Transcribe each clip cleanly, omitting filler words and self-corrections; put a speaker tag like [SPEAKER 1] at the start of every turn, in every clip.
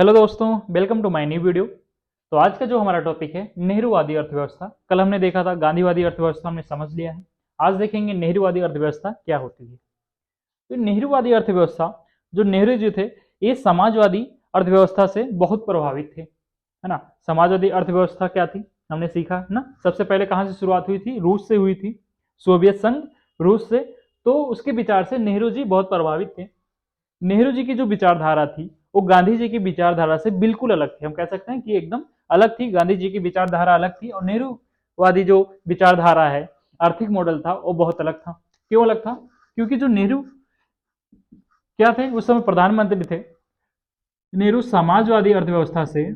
[SPEAKER 1] Hello दोस्तों, welcome to my new video. तो आज का जो हमारा टॉपिक है नेहरूवादी अर्थव्यवस्था। कल हमने देखा था गांधीवादी अर्थव्यवस्था, हमने समझ लिया है। आज देखेंगे नेहरूवादी अर्थव्यवस्था क्या होती है। तो नेहरूवादी अर्थव्यवस्था, जो नेहरू जी थे, ये समाजवादी अर्थव्यवस्था से बहुत प्रभावित थे, है ना। समाजवादी अर्थव्यवस्था क्या थी हमने सीखा है ना। सबसे पहले कहाँ से शुरुआत हुई थी? रूस से हुई थी, सोवियत संघ, रूस से। तो उसके विचार से नेहरू जी बहुत प्रभावित थे। नेहरू जी की जो विचारधारा थी वो गांधी जी की विचारधारा से बिल्कुल अलग थी। हम कह सकते हैं कि एकदम अलग थी। गांधी जी की विचारधारा अलग थी और नेहरूवादी जो विचारधारा है, आर्थिक मॉडल था, वो बहुत अलग था। क्यों अलग था? क्योंकि जो नेहरू क्या थे, उस समय प्रधानमंत्री थे। नेहरू समाजवादी अर्थव्यवस्था से,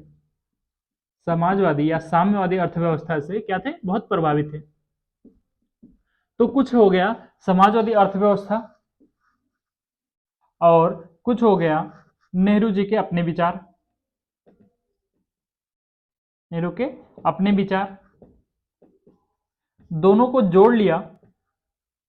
[SPEAKER 1] समाजवादी या साम्यवादी अर्थव्यवस्था से क्या थे? बहुत प्रभावित थे। तो कुछ हो गया समाजवादी अर्थव्यवस्था और कुछ हो गया नेहरू जी के अपने विचार। नेहरू के अपने विचार दोनों को जोड़ लिया,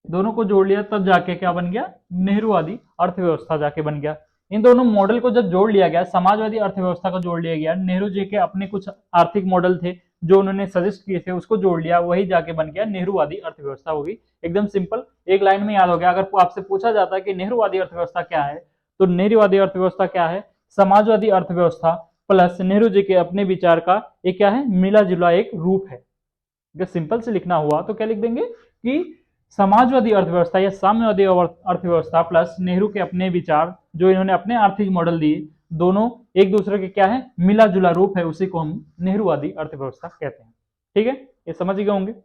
[SPEAKER 1] दोनों को जोड़ लिया, तब जाके क्या बन गया? नेहरूवादी अर्थव्यवस्था जाके बन गया। इन दोनों मॉडल को जब जोड़ लिया गया, समाजवादी अर्थव्यवस्था को जोड़ लिया गया, नेहरू जी के अपने कुछ आर्थिक मॉडल थे जो उन्होंने सजेस्ट किए थे, उसको जोड़ लिया, वही जाके बन गया नेहरूवादी अर्थव्यवस्था होगी। एकदम सिंपल, एक लाइन में याद हो गया। अगर आपसे पूछा जाता है कि नेहरूवादी अर्थव्यवस्था क्या है, तो नेहरूवादी अर्थव्यवस्था क्या है? समाजवादी अर्थव्यवस्था प्लस नेहरू जी के अपने विचार का एक क्या है? मिला जुला एक रूप है। अगर सिंपल से लिखना हुआ तो क्या लिख देंगे कि समाजवादी अर्थव्यवस्था या साम्यवादी अर्थव्यवस्था प्लस नेहरू के अपने विचार, जो इन्होंने अपने आर्थिक मॉडल दिए, दोनों एक दूसरे के क्या है? मिला जुला रूप है। उसी को हम नेहरूवादी अर्थव्यवस्था कहते हैं। ठीक है, ये समझ गए होंगे।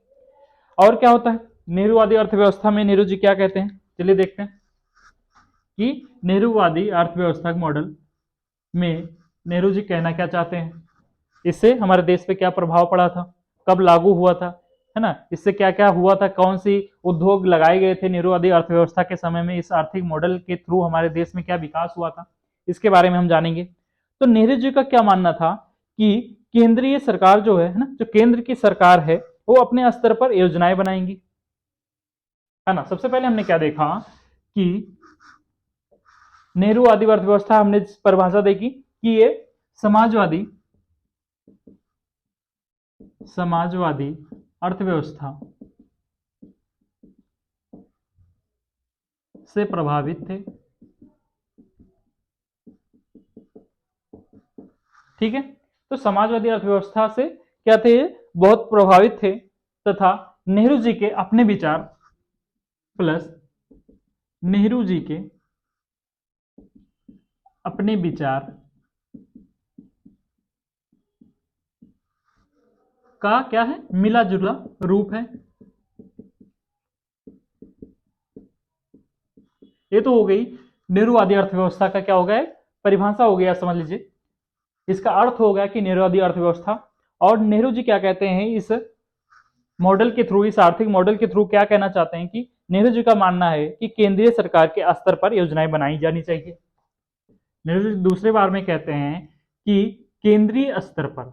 [SPEAKER 1] और क्या होता है नेहरूवादी अर्थव्यवस्था में? नेहरू जी क्या कहते हैं, चलिए देखते हैं कि नेहरूवादी अर्थव्यवस्था मॉडल में नेहरू जी कहना क्या चाहते हैं। इससे हमारे देश पे क्या प्रभाव पड़ा था, कब लागू हुआ था, है ना। इससे क्या क्या हुआ था, कौन सी उद्योग लगाए गए थे नेहरूवादी अर्थव्यवस्था के समय में, इस आर्थिक मॉडल के थ्रू हमारे देश में क्या विकास हुआ था, इसके बारे में हम जानेंगे। तो नेहरू जी का क्या मानना था कि केंद्रीय सरकार जो है ना, जो केंद्र की सरकार है, वो अपने स्तर पर योजनाएं बनाएंगी, है ना। सबसे पहले हमने क्या देखा कि नेहरूवादी अर्थव्यवस्था, हमने परिभाषा देखी कि ये समाजवादी समाजवादी अर्थव्यवस्था से प्रभावित थे। ठीक है, तो समाजवादी अर्थव्यवस्था से क्या थे? बहुत प्रभावित थे। तथा नेहरू जी के अपने विचार प्लस नेहरू जी के अपने विचार का क्या है? मिला जुला रूप है। ये तो हो गई नेहरूवादी अर्थव्यवस्था का क्या हो गया? परिभाषा हो गया, समझ लीजिए। इसका अर्थ हो गया कि नेहरूवादी अर्थव्यवस्था। और नेहरू जी क्या कहते हैं इस मॉडल के थ्रू, इस आर्थिक मॉडल के थ्रू क्या कहना चाहते हैं कि नेहरू जी का मानना है कि केंद्रीय सरकार के स्तर पर योजनाएं बनाई जानी चाहिए। नेहरू जी दूसरे बार में कहते हैं कि केंद्रीय स्तर पर,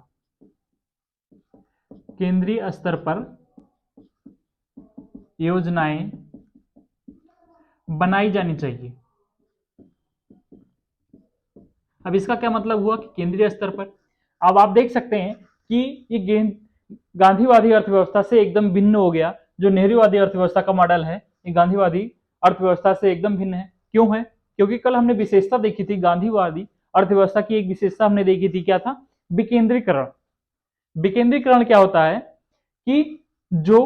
[SPEAKER 1] केंद्रीय स्तर पर योजनाएं बनाई जानी चाहिए। अब इसका क्या मतलब हुआ कि केंद्रीय स्तर पर? अब आप देख सकते हैं कि ये गांधीवादी अर्थव्यवस्था से एकदम भिन्न हो गया। जो नेहरूवादी अर्थव्यवस्था का मॉडल है, ये गांधीवादी अर्थव्यवस्था से एकदम भिन्न है। क्यों है? क्योंकि कल हमने विशेषता देखी थी गांधीवादी अर्थव्यवस्था की। एक विशेषता हमने देखी थी, क्या था? विकेंद्रीकरण। विकेंद्रीकरण क्या होता है कि जो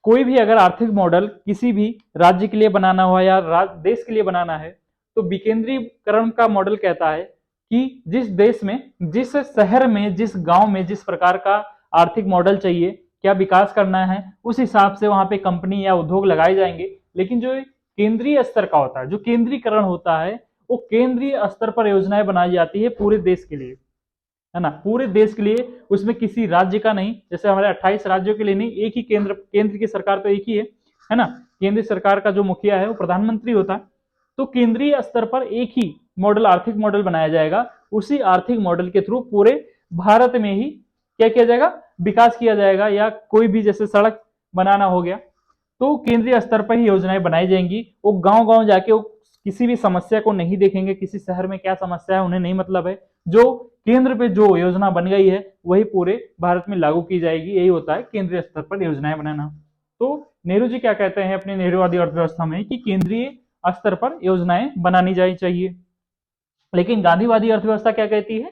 [SPEAKER 1] कोई भी अगर आर्थिक मॉडल किसी भी राज्य के लिए बनाना हो या देश के लिए बनाना है, तो विकेंद्रीकरण का मॉडल कहता है कि जिस देश में, जिस शहर में, जिस गांव में जिस प्रकार का आर्थिक मॉडल चाहिए, क्या विकास करना है, उस हिसाब से वहां पे कंपनी या उद्योग लगाए जाएंगे। लेकिन जो केंद्रीय स्तर का होता है, जो केंद्रीकरण होता है, वो केंद्रीय स्तर पर योजनाएं बनाई जाती है पूरे देश के लिए, है ना, पूरे देश के लिए। उसमें किसी राज्य का नहीं, जैसे हमारे 28 राज्यों के लिए नहीं, एक ही केंद्र की सरकार तो एक ही है ना। केंद्र सरकार का जो मुखिया है वो प्रधानमंत्री होता है। तो केंद्रीय स्तर पर एक ही मॉडल, आर्थिक मॉडल बनाया जाएगा। उसी आर्थिक मॉडल के थ्रू पूरे भारत में ही क्या किया जाएगा? विकास किया जाएगा। या कोई भी जैसे सड़क बनाना हो गया, तो केंद्रीय स्तर पर ही योजनाएं बनाई जाएंगी। वो गांव गांव जाके वो किसी भी समस्या को नहीं देखेंगे, किसी शहर में क्या समस्या है उन्हें नहीं मतलब है। जो केंद्र पे जो योजना बन गई है वही पूरे भारत में लागू की जाएगी। यही होता है केंद्रीय स्तर पर योजनाएं बनाना। तो नेहरू जी क्या कहते हैं अपनी नेहरूवादी अर्थव्यवस्था में कि केंद्रीय स्तर पर योजनाएं बनानी जानी चाहिए। लेकिन गांधीवादी अर्थव्यवस्था क्या कहती है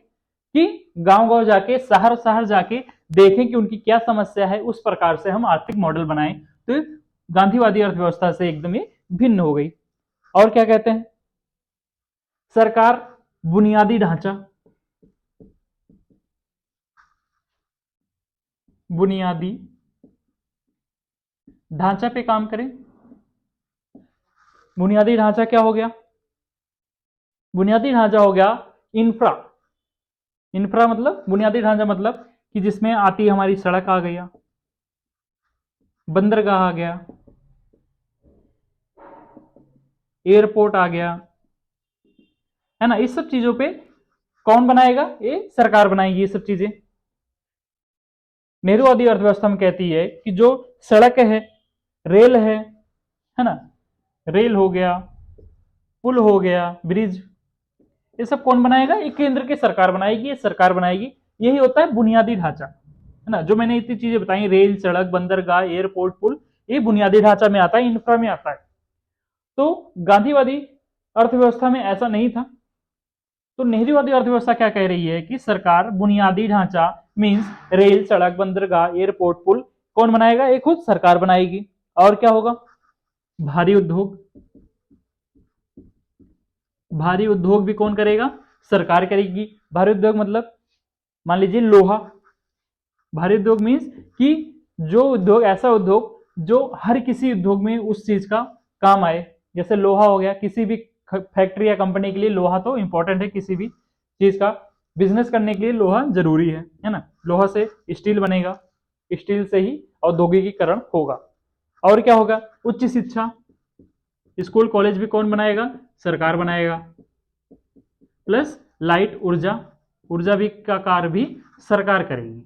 [SPEAKER 1] कि गांव गांव जाके शहर शहर जाके देखें कि उनकी क्या समस्या है, उस प्रकार से हम आर्थिक मॉडल बनाएं। तो गांधीवादी अर्थव्यवस्था से एकदम ही भिन्न हो गई। और क्या कहते हैं, सरकार बुनियादी ढांचा, बुनियादी ढांचा पे काम करें। बुनियादी ढांचा क्या हो गया, बुनियादी ढांचा हो गया इंफ्रा। इंफ्रा मतलब बुनियादी ढांचा मतलब कि जिसमें आती हमारी सड़क आ गया, बंदरगाह आ गया, एयरपोर्ट आ गया, है ना। इस सब चीजों पे कौन बनाएगा, ये सरकार बनाएगी ये सब चीजें। नेहरूवादी अर्थव्यवस्था में कहती है कि जो सड़क है, रेल है ना, रेल हो गया, पुल हो गया, ब्रिज, ये सब कौन बनाएगा, ये केंद्र की सरकार बनाएगी, ये सरकार बनाएगी। यही होता है बुनियादी ढांचा, है ना। जो मैंने इतनी चीजें बताई, रेल, सड़क, बंदरगाह, एयरपोर्ट, पुल, ये बुनियादी ढांचा में आता है, इंफ्रा में आता है। तो गांधीवादी अर्थव्यवस्था में ऐसा नहीं था। तो नेहरूवादी अर्थव्यवस्था क्या कह रही है कि सरकार बुनियादी ढांचा मींस रेल, सड़क, बंदरगाह, एयरपोर्ट, पुल कौन बनाएगा, ये खुद सरकार बनाएगी। और क्या होगा, भारी उद्योग, भारी उद्योग भी कौन करेगा, सरकार करेगी। भारी उद्योग मतलब मान लीजिए लोहा। भारी उद्योग मीन्स कि जो उद्योग, ऐसा उद्योग जो हर किसी उद्योग में उस चीज का काम आए। जैसे लोहा हो गया, किसी भी फैक्ट्री या कंपनी के लिए लोहा तो इंपॉर्टेंट है, किसी भी चीज का बिजनेस करने के लिए लोहा जरूरी है ना। लोहा से स्टील बनेगा, स्टील से ही औद्योगिकीकरण होगा। और क्या होगा, उच्च शिक्षा, स्कूल कॉलेज भी कौन बनाएगा, सरकार बनाएगा। प्लस लाइट, ऊर्जा, ऊर्जा भी का कार्य भी सरकार करेगी।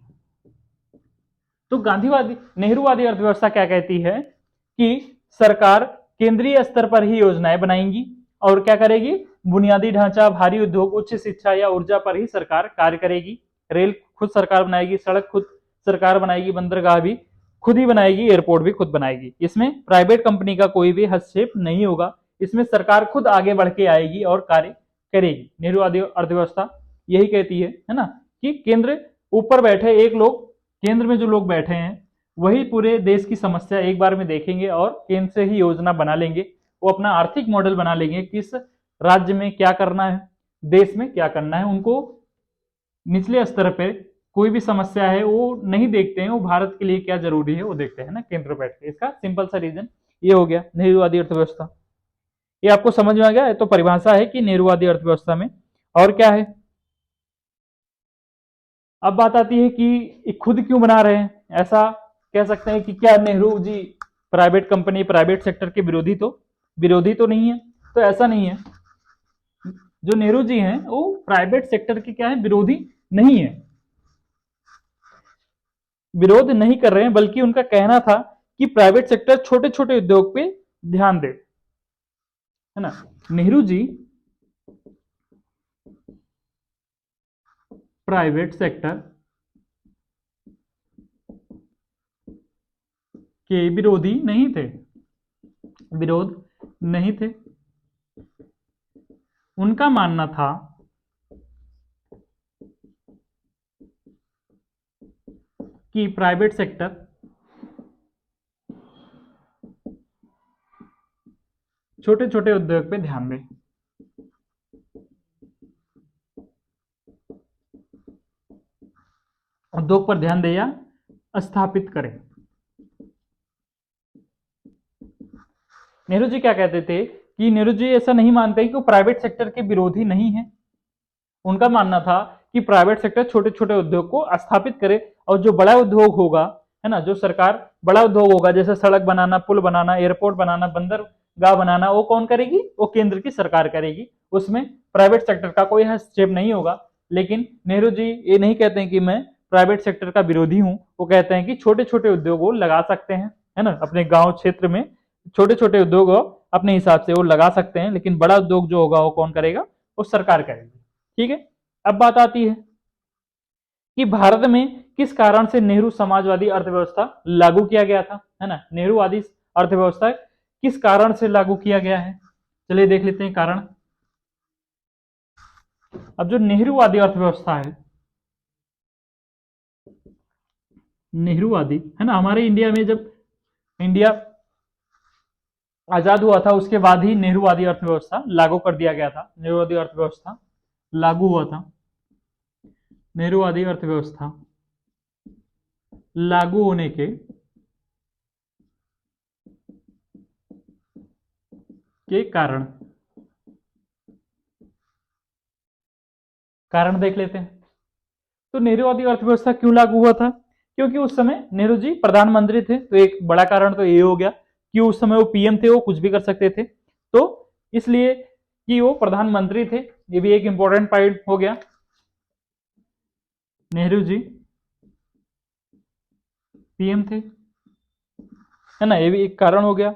[SPEAKER 1] तो गांधीवादी नेहरूवादी अर्थव्यवस्था क्या कहती है कि सरकार केंद्रीय स्तर पर ही योजनाएं बनाएंगी और क्या करेगी, बुनियादी ढांचा, भारी उद्योग, उच्च शिक्षा या ऊर्जा पर ही सरकार कार्य करेगी। रेल खुद सरकार बनाएगी, सड़क खुद सरकार बनाएगी, बंदरगाह भी खुद ही बनाएगी, एयरपोर्ट भी खुद बनाएगी। इसमें प्राइवेट कंपनी का कोई भी हस्तक्षेप नहीं होगा, इसमें सरकार खुद आगे बढ़ के आएगी और कार्य करेगी। नेहरूवादी अर्थव्यवस्था यही कहती है ना, कि केंद्र ऊपर बैठे एक लोग, केंद्र में जो लोग बैठे हैं वही पूरे देश की समस्या एक बार में देखेंगे और केंद्र से ही योजना बना लेंगे। वो अपना आर्थिक मॉडल बना लेंगे, किस राज्य में क्या करना है, देश में क्या करना है। उनको निचले स्तर पे कोई भी समस्या है वो नहीं देखते हैं, वो भारत के लिए क्या जरूरी है वो देखते हैं ना, केंद्र बैठ के। इसका सिंपल सा रीजन ये हो गया नेहरूवादी अर्थव्यवस्था। ये आपको समझ में आ गया, तो परिभाषा है कि नेहरूवादी अर्थव्यवस्था में। और क्या है, अब बात आती है कि खुद क्यों बना रहे हैं। ऐसा कह सकते हैं कि क्या Nehru ji private company, private sector के विरोधी तो नहीं है। तो ऐसा नहीं है, जो नेहरू जी हैं वो प्राइवेट सेक्टर के क्या है, विरोधी नहीं है, विरोध नहीं कर रहे हैं, बल्कि उनका कहना था कि प्राइवेट सेक्टर छोटे छोटे उद्योग पे ध्यान दे, है ना। नेहरू जी प्राइवेट सेक्टर के विरोधी नहीं थे, विरोध नहीं थे। उनका मानना था कि प्राइवेट सेक्टर छोटे छोटे उद्योग पे ध्यान दें, उद्योग पर ध्यान दे या स्थापित करें। नेहरू जी क्या कहते थे कि नेहरू जी ऐसा नहीं मानते कि वो प्राइवेट सेक्टर के विरोधी नहीं है। उनका मानना था कि प्राइवेट सेक्टर छोटे छोटे उद्योग को स्थापित करे और जो बड़ा उद्योग होगा, है ना, जो सरकार बड़ा उद्योग होगा जैसे सड़क बनाना, पुल बनाना, एयरपोर्ट बनाना, बंदरगाह बनाना, वो कौन करेगी, वो केंद्र की सरकार करेगी। उसमें प्राइवेट सेक्टर का कोई हस्तक्षेप नहीं होगा। लेकिन नेहरू जी ये नहीं कहते हैं कि मैं प्राइवेट सेक्टर का विरोधी हूं, वो कहते हैं कि छोटे छोटे उद्योग वो लगा सकते हैं, है ना, अपने गांव क्षेत्र में छोटे छोटे उद्योग अपने हिसाब से वो लगा सकते हैं, लेकिन बड़ा उद्योग जो होगा वो कौन करेगा, वो सरकार करेगी। ठीक है, अब बात आती है कि भारत में किस कारण से नेहरू समाजवादी अर्थव्यवस्था लागू किया गया था, है ना। नेहरूवादी अर्थव्यवस्था किस कारण से लागू किया गया है, चलिए देख लेते हैं कारण। अब जो नेहरूवादी अर्थव्यवस्था है, नेहरूवादी, है ना, हमारे इंडिया में जब इंडिया आजाद हुआ था उसके बाद ही नेहरूवादी अर्थव्यवस्था लागू कर दिया गया था। नेहरूवादी अर्थव्यवस्था लागू हुआ था। नेहरूवादी अर्थव्यवस्था लागू होने के कारण देख लेते हैं। तो नेहरूवादी अर्थव्यवस्था क्यों लागू हुआ था, क्योंकि उस समय नेहरू जी प्रधानमंत्री थे। तो एक बड़ा कारण तो ये हो गया कि उस समय वो पीएम थे, वो कुछ भी कर सकते थे, तो इसलिए कि वो प्रधानमंत्री थे, ये भी एक इंपॉर्टेंट पॉइंट हो गया। नेहरू जी पीएम थे, है ना, ये भी एक कारण हो गया।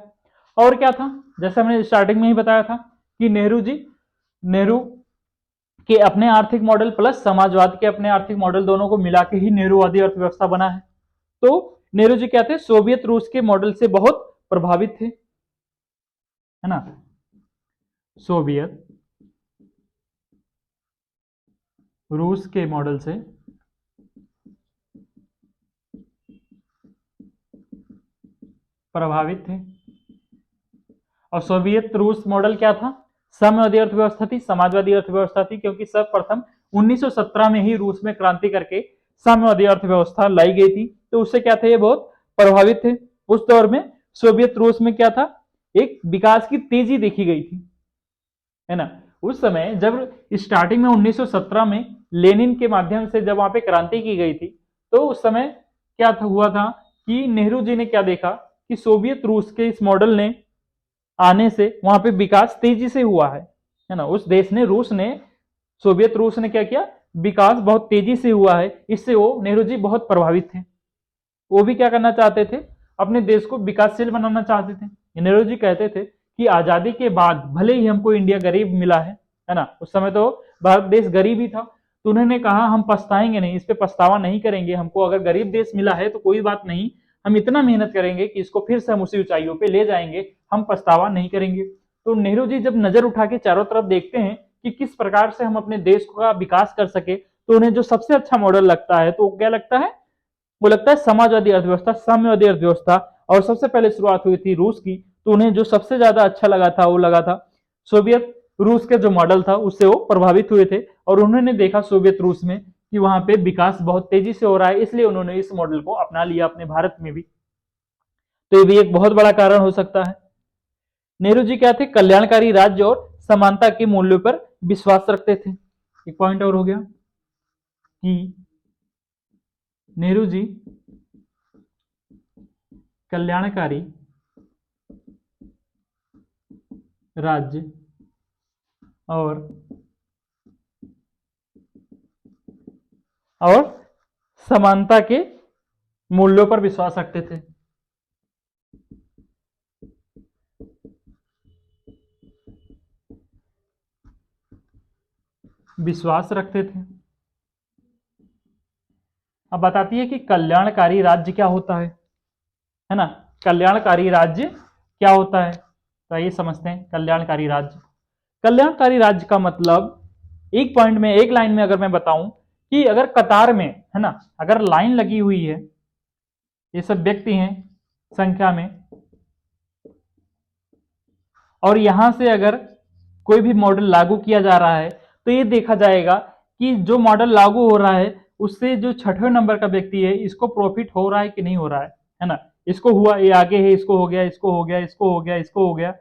[SPEAKER 1] और क्या था, जैसा मैंने स्टार्टिंग में ही बताया था कि नेहरू के अपने आर्थिक मॉडल प्लस समाजवाद के अपने आर्थिक मॉडल दोनों को मिला के ही नेहरूवादी अर्थव्यवस्था बना है। तो नेहरू जी क्या थे, सोवियत रूस के मॉडल से बहुत प्रभावित थे, है ना, सोवियत रूस के मॉडल से प्रभावित थे। और सोवियत रूस मॉडल क्या था, साम्यवादी अर्थव्यवस्था थी, समाजवादी अर्थव्यवस्था थी, क्योंकि सर्वप्रथम 1917 में ही रूस में क्रांति करके साम्यवादी अर्थव्यवस्था लाई गई थी। तो उससे क्या थे, ये बहुत प्रभावित थे। उस दौर में सोवियत रूस में क्या था, एक विकास की तेजी देखी गई थी, है ना। उस समय जब स्टार्टिंग में 1917 में लेनिन के माध्यम से जब वहां पे क्रांति की गई थी, तो उस समय क्या हुआ था कि नेहरू जी ने क्या देखा कि सोवियत रूस के इस मॉडल ने आने से वहां पे विकास तेजी से हुआ है ना। उस देश ने, रूस ने, सोवियत रूस ने क्या किया, विकास बहुत तेजी से हुआ है। इससे वो नेहरू जी बहुत प्रभावित थे। वो भी क्या करना चाहते थे, अपने देश को विकासशील बनाना चाहते थे। नेहरू जी कहते थे कि आजादी के बाद भले ही हमको इंडिया गरीब मिला है ना, उस समय तो भारत देश गरीब ही था, तो उन्होंने कहा हम पछताएंगे नहीं, इस पे पछतावा नहीं करेंगे। हमको अगर गरीब देश मिला है तो कोई बात नहीं, हम इतना मेहनत करेंगे कि इसको फिर से हम उसी ऊंचाइयों पे ले जाएंगे, हम पछतावा नहीं करेंगे। तो नेहरू जी जब नजर उठा के चारों तरफ देखते हैं कि किस प्रकार से हम अपने देश का विकास कर सके, तो उन्हें जो सबसे अच्छा मॉडल लगता है, तो क्या लगता है, वो लगता है समाजवादी अर्थव्यवस्था, साम्यवादी अर्थव्यवस्था। और सबसे पहले शुरुआत हुई थी रूस की, तो उन्हें जो सबसे ज्यादा अच्छा लगा था वो लगा था सोवियत रूस के जो मॉडल था उससे वो प्रभावित हुए थे। और उन्होंने देखा सोवियत रूस में कि वहां पे विकास बहुत तेजी से हो रहा है, इसलिए उन्होंने इस मॉडल को अपना लिया अपने भारत में भी। तो ये भी एक बहुत बड़ा कारण हो सकता है। नेहरू जी क्या थे, कल्याणकारी राज्य और समानता के मूल्यों पर विश्वास रखते थे। एक पॉइंट और हो गया कि नेहरू जी कल्याणकारी राज्य और समानता के मूल्यों पर विश्वास रखते थे। विश्वास रखते थे। अब बताती है कि कल्याणकारी राज्य क्या होता है ना, कल्याणकारी राज्य क्या होता है, तो आइए समझते हैं कल्याणकारी राज्य। कल्याणकारी राज्य का मतलब, एक पॉइंट में, एक लाइन में अगर मैं बताऊं कि अगर कतार में, है ना, अगर लाइन लगी हुई है, ये सब व्यक्ति हैं संख्या में, और यहां से अगर कोई भी मॉडल लागू किया जा रहा है, तो ये देखा जाएगा कि जो मॉडल लागू हो रहा है उससे जो छठवें नंबर का व्यक्ति है, इसको प्रॉफिट हो रहा है कि नहीं हो रहा है ना। इसको हुआ, ये आगे है, इसको हो गया, इसको हो गया, इसको हो गया, इसको हो गया।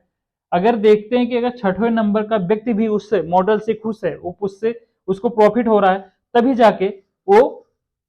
[SPEAKER 1] अगर देखते हैं कि अगर छठवें नंबर का व्यक्ति भी उससे मॉडल से खुश है, वो उससे उसको प्रॉफिट हो रहा है, तभी जाके वो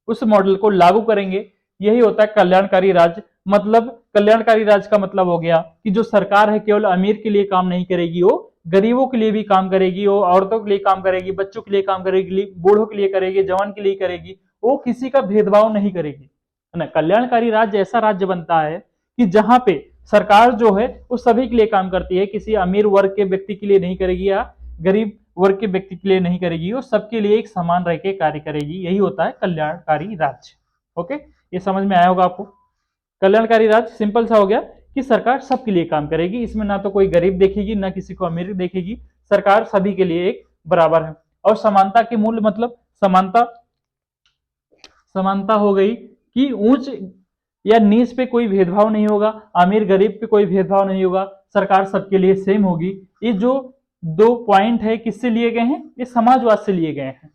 [SPEAKER 1] उस मॉडल को लागू करेंगे। यही होता है कल्याणकारी राज्य। मतलब कल्याणकारी राज्य का मतलब हो गया कि जो सरकार है केवल अमीर के लिए काम नहीं करेगी, वो गरीबों के लिए भी काम करेगी, वो औरतों के लिए काम करेगी, बच्चों के लिए काम करेगी, बूढ़ों के लिए करेगी, जवान के लिए करेगी, वो किसी का भेदभाव नहीं करेगी, है ना। कल्याणकारी राज्य ऐसा राज्य बनता है कि जहां पे सरकार जो है वो सभी के लिए काम करती है, किसी अमीर वर्ग के व्यक्ति के लिए नहीं करेगी या गरीब वर्ग के व्यक्ति के लिए नहीं करेगी, वो सबके लिए एक समान रह के कार्य करेगी। यही होता है कल्याणकारी राज्य। ओके, ये समझ में आया होगा आपको। कल्याणकारी राज्य सिंपल सा हो गया कि सरकार सबके लिए काम करेगी, इसमें ना तो कोई गरीब देखेगी ना किसी को अमीर देखेगी, सरकार सभी के लिए एक बराबर है। और समानता के मूल्य मतलब समानता समानता हो गई कि ऊंच या नीच पे कोई भेदभाव नहीं होगा, अमीर गरीब पे कोई भेदभाव नहीं होगा, सरकार सबके लिए सेम होगी। ये जो दो पॉइंट है किससे लिए गए हैं, ये समाजवाद से लिए गए हैं,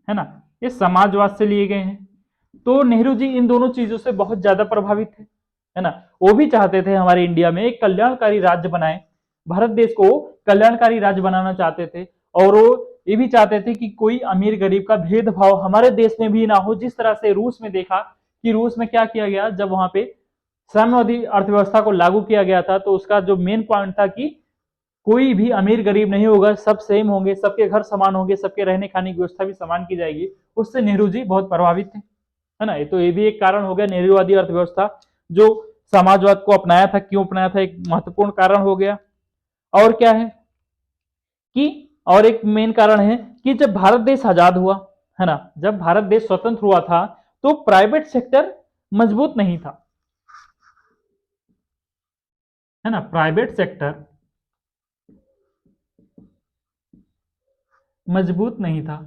[SPEAKER 1] है ना, ये समाजवाद से लिए गए हैं। तो नेहरू जी इन दोनों चीजों से बहुत ज्यादा प्रभावित थे, है ना। वो भी चाहते थे हमारे इंडिया में एक कल्याणकारी राज्य बनाए, भारत देश को कल्याणकारी राज्य बनाना चाहते थे। और वो ये भी चाहते थे कि कोई अमीर गरीब का भेदभाव हमारे देश में भी ना हो। जिस तरह से रूस में देखा कि रूस में क्या किया गया, जब वहां पे साम्यवादी अर्थव्यवस्था को लागू किया गया था, तो उसका जो मेन पॉइंट था कि कोई भी अमीर गरीब नहीं होगा, सब सेम होंगे, सबके घर समान होंगे, सबके रहने खाने की व्यवस्था भी समान की जाएगी। उससे नेहरू जी बहुत प्रभावित थे, है ना। तो ये भी एक कारण हो गया, नेहरूवादी अर्थव्यवस्था जो समाजवाद को अपनाया था, क्यों अपनाया था, एक महत्वपूर्ण कारण हो गया। और क्या है कि और एक मेन कारण है कि जब भारत देश आजाद हुआ, है ना, जब भारत देश स्वतंत्र हुआ था, तो प्राइवेट सेक्टर मजबूत नहीं था, है ना, प्राइवेट सेक्टर मजबूत नहीं था।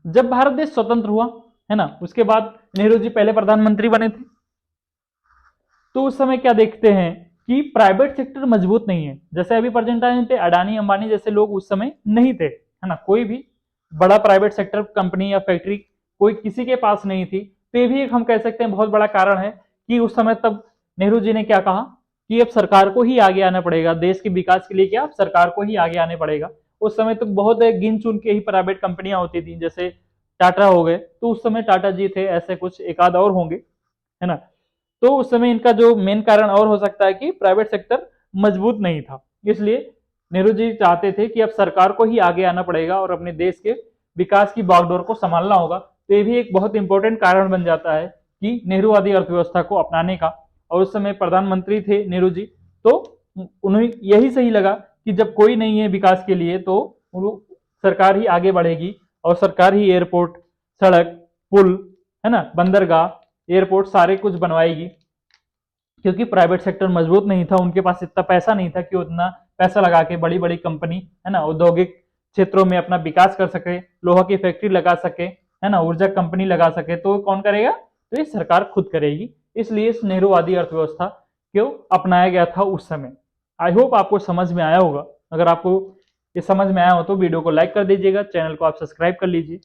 [SPEAKER 1] जब भारत देश स्वतंत्र हुआ, है ना, उसके बाद नेहरू जी पहले प्रधानमंत्री बने थे, तो उस समय क्या देखते हैं कि प्राइवेट सेक्टर मजबूत नहीं है। जैसे अभी प्रेजेंट टाइम पे अडानी अंबानी जैसे लोग उस समय नहीं थे, है ना, कोई भी बड़ा प्राइवेट सेक्टर कंपनी या फैक्ट्री कोई किसी के पास नहीं थी। तो ये भी एक हम कह सकते हैं बहुत बड़ा कारण है कि उस समय तब नेहरू जी ने क्या कहा कि अब सरकार को ही आगे आना पड़ेगा, देश के विकास के लिए क्या अब सरकार को ही आगे आने पड़ेगा। उस समय तो बहुत गिन चुन के ही प्राइवेट कंपनियां होती थी, जैसे टाटा हो गए, तो उस समय टाटा जी थे, ऐसे कुछ एक आध और होंगे, है ना। तो उस समय इनका जो मेन कारण और हो सकता है कि प्राइवेट सेक्टर मजबूत नहीं था। इसलिए नेहरू जी चाहते थे कि अब सरकार को ही आगे आना पड़ेगा और अपने देश के विकास की बागडोर को संभालना होगा। तो ये भी एक बहुत इंपॉर्टेंट कारण बन जाता है कि नेहरूवादी अर्थव्यवस्था को अपनाने का। और उस समय प्रधानमंत्री थे नेहरू जी, तो उन्हें यही सही लगा कि जब कोई नहीं है विकास के लिए, तो सरकार ही आगे बढ़ेगी और सरकार ही एयरपोर्ट, सड़क, पुल, है ना, बंदरगाह, एयरपोर्ट सारे कुछ बनवाएगी। क्योंकि प्राइवेट सेक्टर मजबूत नहीं था, उनके पास इतना पैसा नहीं था कि उतना पैसा लगा के बड़ी बड़ी कंपनी, है ना, औद्योगिक क्षेत्रों में अपना विकास कर सके, लोहा की फैक्ट्री लगा सके, है ना, ऊर्जा कंपनी लगा सके। तो कौन करेगा, तो ये सरकार खुद करेगी। इसलिए इस नेहरूवादी अर्थव्यवस्था को अपनाया गया था उस समय। आई होप आपको समझ में आया होगा। अगर आपको ये समझ में आया हो तो वीडियो को लाइक कर दीजिएगा, चैनल को आप सब्सक्राइब कर लीजिए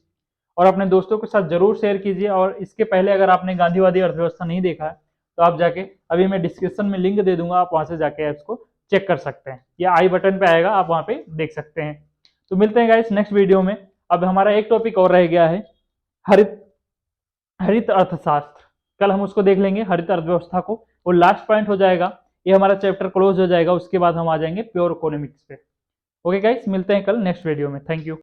[SPEAKER 1] और अपने दोस्तों के साथ जरूर शेयर कीजिए। और इसके पहले अगर आपने गांधीवादी अर्थव्यवस्था नहीं देखा है तो आप जाके, अभी मैं डिस्क्रिप्शन में लिंक दे दूंगा, आप वहां से जाके ऐप्स को चेक कर सकते हैं, या आई बटन पे आएगा, आप वहां पे देख सकते हैं। तो मिलते हैं गाइस नेक्स्ट वीडियो में। अब हमारा एक टॉपिक और रह गया है, हरित हरित अर्थशास्त्र। कल हम उसको देख लेंगे, हरित अर्थव्यवस्था को, वो लास्ट पॉइंट हो जाएगा, ये हमारा चैप्टर क्लोज हो जाएगा। उसके बाद हम आ जाएंगे प्योर इकोनॉमिक्स पे। ओके गाइस, मिलते हैं कल नेक्स्ट वीडियो में। Thank you.